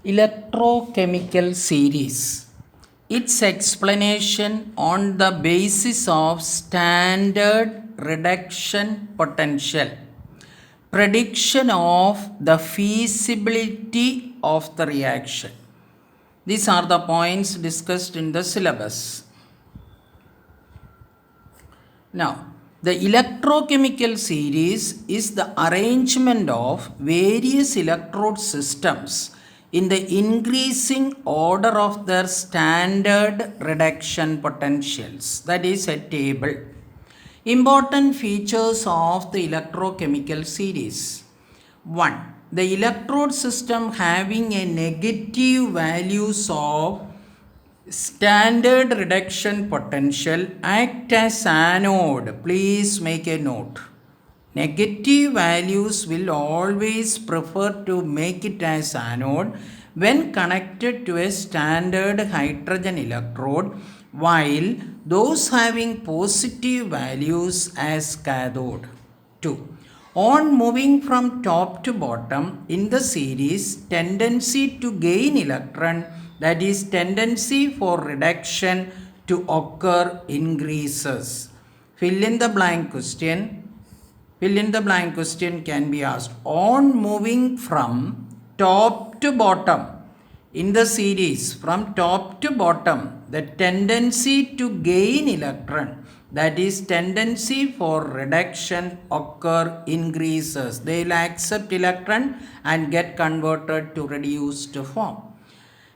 Electrochemical series. Its explanation on the basis of standard reduction potential. Prediction of the feasibility of the reaction. These are the points discussed in the syllabus. Now, the electrochemical series is the arrangement of various electrode systems in the increasing order of their standard reduction potentials. That is a table. Important features of the electrochemical series. 1. The electrode system having a negative values of standard reduction potential act as anode. Please make a note. Negative values will always prefer to make it as anode when connected to a standard hydrogen electrode, while those having positive values as cathode. 2. On moving from top to bottom in the series, tendency to gain electron, that is tendency for reduction to occur, increases. Fill in the blank question can be asked. On moving from top to bottom in the series, from top to bottom, the tendency to gain electron, that is tendency for reduction occur, increases. They will accept electron and get converted to reduced form.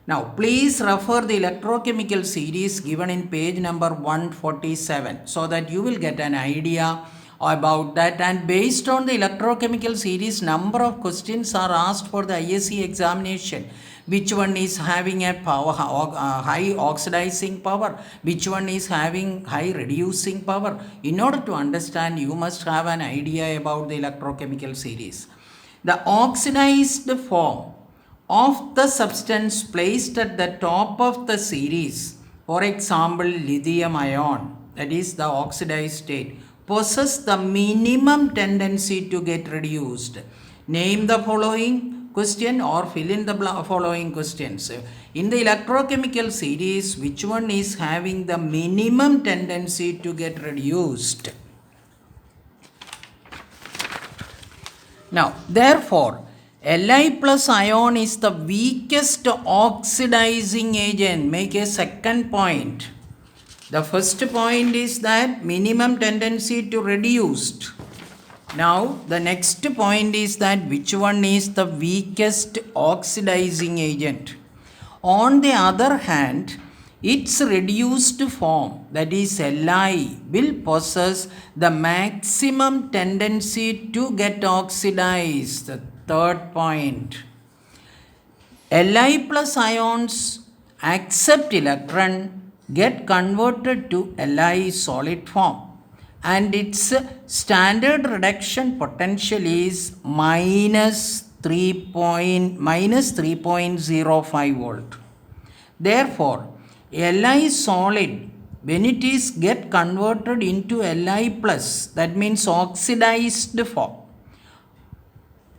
Now, please refer the electrochemical series given in page number 147 so that you will get an idea about that. And based on the electrochemical series, number of questions are asked for the ISC examination. Which one is having a power, high oxidizing power? Which one is having high reducing power? In order to understand, you must have an idea about the electrochemical series. The oxidized form of the substance placed at the top of the series, for example, lithium ion, that is the oxidized state, possess the minimum tendency to get reduced. Name the following question or fill in the following questions. In the electrochemical series, which one is having the minimum tendency to get reduced? Now, therefore, Li plus ion is the weakest oxidizing agent. Make a second point. The first point is that minimum tendency to reduced. Now, the next point is that which one is the weakest oxidizing agent. On the other hand, its reduced form, that is Li, will possess the maximum tendency to get oxidized. The third point. Li plus ions accept electron, get converted to Li solid form, and its standard reduction potential is minus 3.05 volt. Therefore, Li solid, when it is get converted into Li plus, that means oxidized form,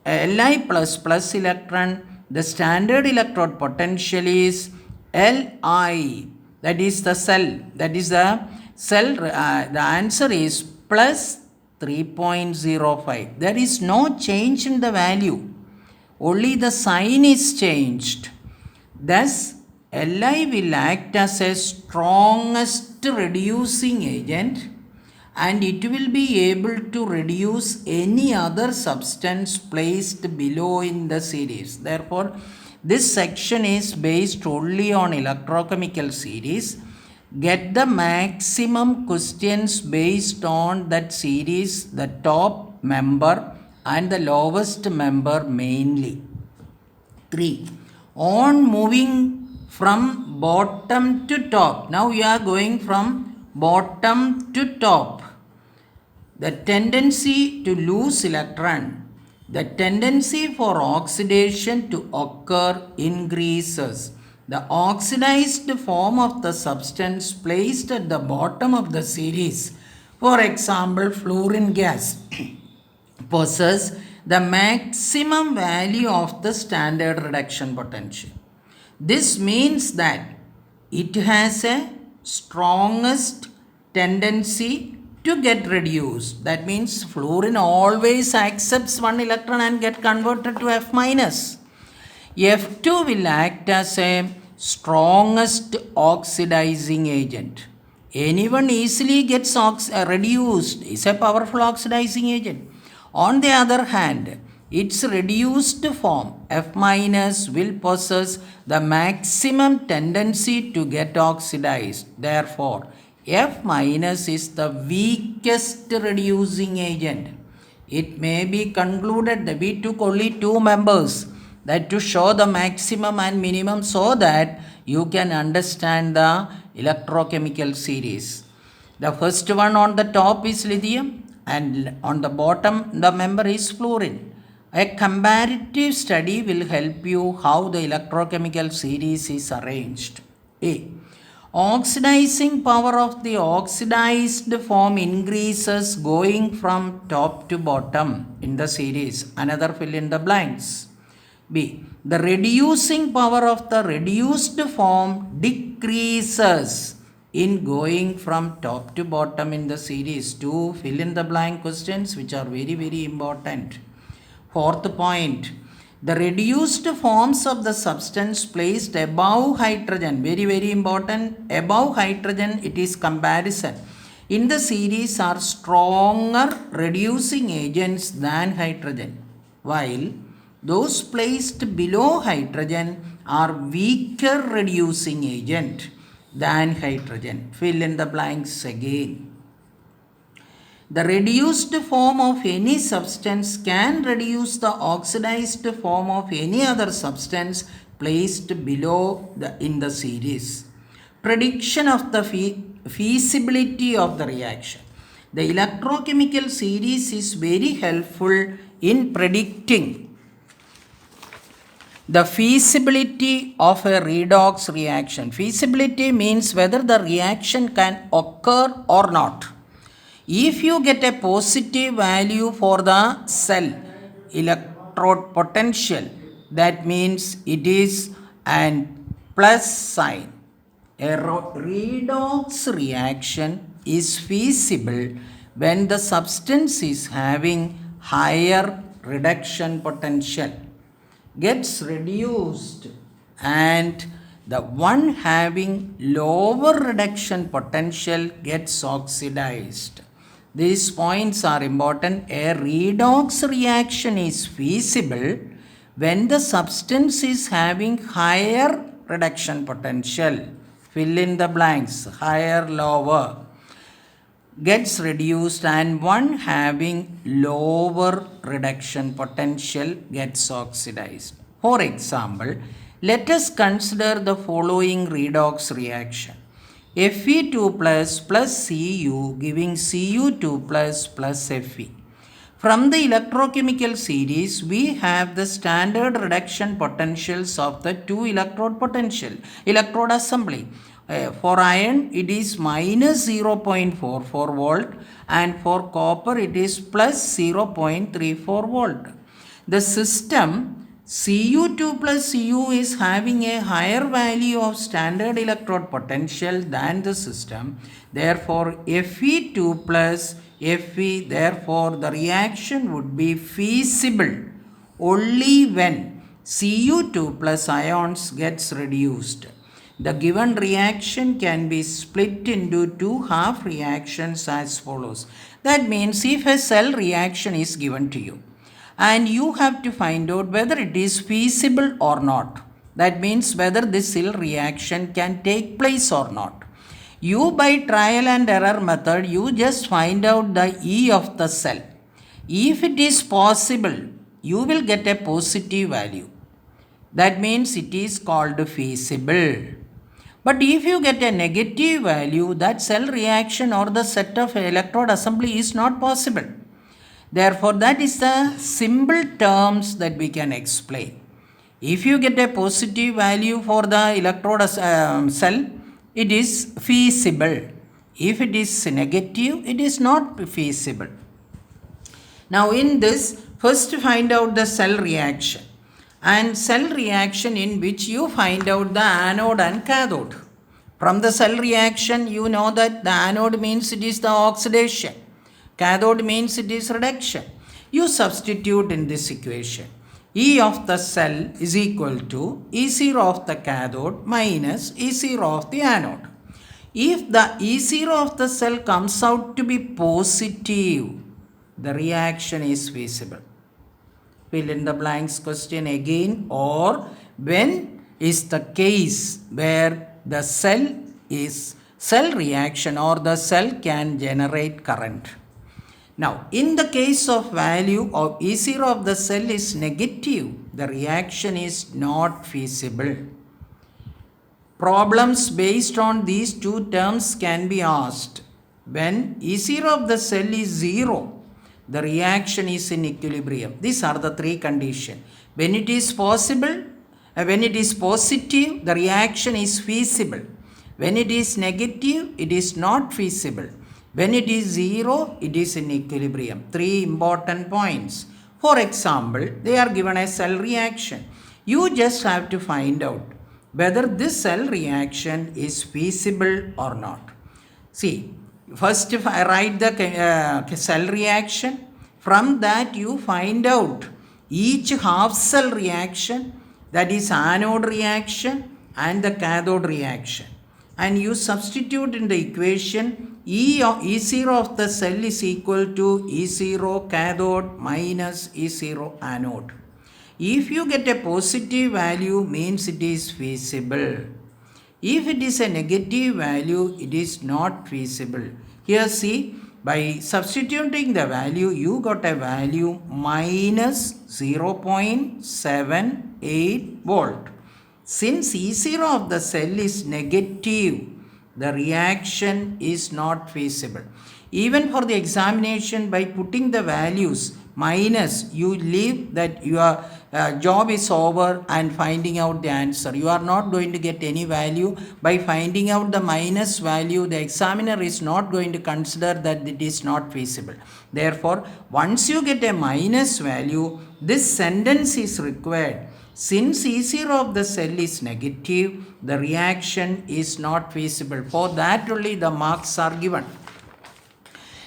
Li plus plus electron, the standard electrode potential is Li, that is the cell, the answer is plus 3.05. There is no change in the value, only the sign is changed. Thus, Li will act as a strongest reducing agent, and it will be able to reduce any other substance placed below in the series. Therefore, this section is based only on electrochemical series. Get the maximum questions based on that series, the top member and the lowest member mainly. 3. On moving from bottom to top. Now we are going from bottom to top. The tendency to lose electron, the tendency for oxidation to occur increases. The oxidized form of the substance placed at the bottom of the series, for example, fluorine gas, possess the maximum value of the standard reduction potential. This means that it has a strongest tendency to get reduced. That means fluorine always accepts one electron and get converted to F minus. F2 will act as a strongest oxidizing agent. Anyone easily gets reduced is a powerful oxidizing agent. On the other hand, its reduced form F minus will possess the maximum tendency to get oxidized. Therefore, F minus is the weakest reducing agent. It may be concluded that we took only two members, that to show the maximum and minimum so that you can understand the electrochemical series. The first one on the top is lithium and on the bottom the member is fluorine. A comparative study will help you how the electrochemical series is arranged. A. Oxidizing power of the oxidized form increases going from top to bottom in the series. Another fill in the blanks. B. The reducing power of the reduced form decreases in going from top to bottom in the series. Two fill in the blank questions which are very, very important. Fourth point. The reduced forms of the substance placed above hydrogen, very, very important, above hydrogen it is comparison. In the series are stronger reducing agents than hydrogen, while those placed below hydrogen are weaker reducing agent than hydrogen. Fill in the blanks again. The reduced form of any substance can reduce the oxidized form of any other substance placed below in the series. Prediction of the feasibility of the reaction. The electrochemical series is very helpful in predicting the feasibility of a redox reaction. Feasibility means whether the reaction can occur or not. If you get a positive value for the cell electrode potential, that means it is an plus sign. A redox reaction is feasible when the substance is having higher reduction potential, gets reduced, and the one having lower reduction potential gets oxidized. These points are important. A redox reaction is feasible when the substance is having higher reduction potential. Fill in the blanks. Higher, lower. Gets reduced, and one having lower reduction potential gets oxidized. For example, let us consider the following redox reaction. Fe2 plus Cu giving Cu2 plus Fe. From the electrochemical series, we have the standard reduction potentials of the two electrode assembly. For iron, it is minus 0.44 volt, and for copper, it is plus 0.34 volt. The system Cu2 plus Cu is having a higher value of standard electrode potential than the system. Therefore, Fe2 plus Fe, therefore the reaction would be feasible only when Cu2 plus ions gets reduced. The given reaction can be split into two half reactions as follows. That means if a cell reaction is given to you, and you have to find out whether it is feasible or not. That means whether this cell reaction can take place or not. You, by trial and error method, you just find out the E of the cell. If it is possible, you will get a positive value. That means it is called feasible. But if you get a negative value, that cell reaction or the set of electrode assembly is not possible. Therefore, that is the simple terms that we can explain. If you get a positive value for the electrode cell, it is feasible. If it is negative, it is not feasible. Now, in this, First find out the cell reaction, and cell reaction in which you find out the anode and cathode. From the cell reaction you know that the anode means it is the oxidation, cathode means it is reduction. You substitute in this equation. E of the cell is equal to E0 of the cathode minus E0 of the anode. If the E0 of the cell comes out to be positive, the reaction is feasible. Fill in the blanks question again. Or when is the case where the cell reaction or the cell can generate current. Now, in the case of value of E0 of the cell is negative, the reaction is not feasible. Problems based on these two terms can be asked. When E0 of the cell is 0, the reaction is in equilibrium. These are the three conditions. When it is possible, when it is positive, the reaction is feasible. When it is negative, it is not feasible. When it is 0, it is in equilibrium. Three important points. For example, they are given a cell reaction. You just have to find out whether this cell reaction is feasible or not. See, first if I write the cell reaction, from that you find out each half cell reaction, that is anode reaction and the cathode reaction, and you substitute in the equation. E0 of the cell is equal to E0 cathode minus E0 anode. If you get a positive value, means it is feasible. If it is a negative value, it is not feasible. Here see, by substituting the value, you got a value minus 0.78 volt. Since E0 of the cell is negative, the reaction is not feasible. Even for the examination, by putting the values minus, you leave that your job is over and finding out the answer. You are not going to get any value. By finding out the minus value, the examiner is not going to consider that it is not feasible. Therefore, once you get a minus value, this sentence is required. Since E0 of the cell is negative, the reaction is not feasible. For that only the marks are given.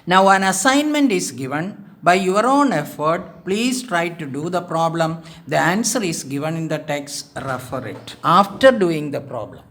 Now an assignment is given. By your own effort, please try to do the problem. The answer is given in the text. Refer it after doing the problem.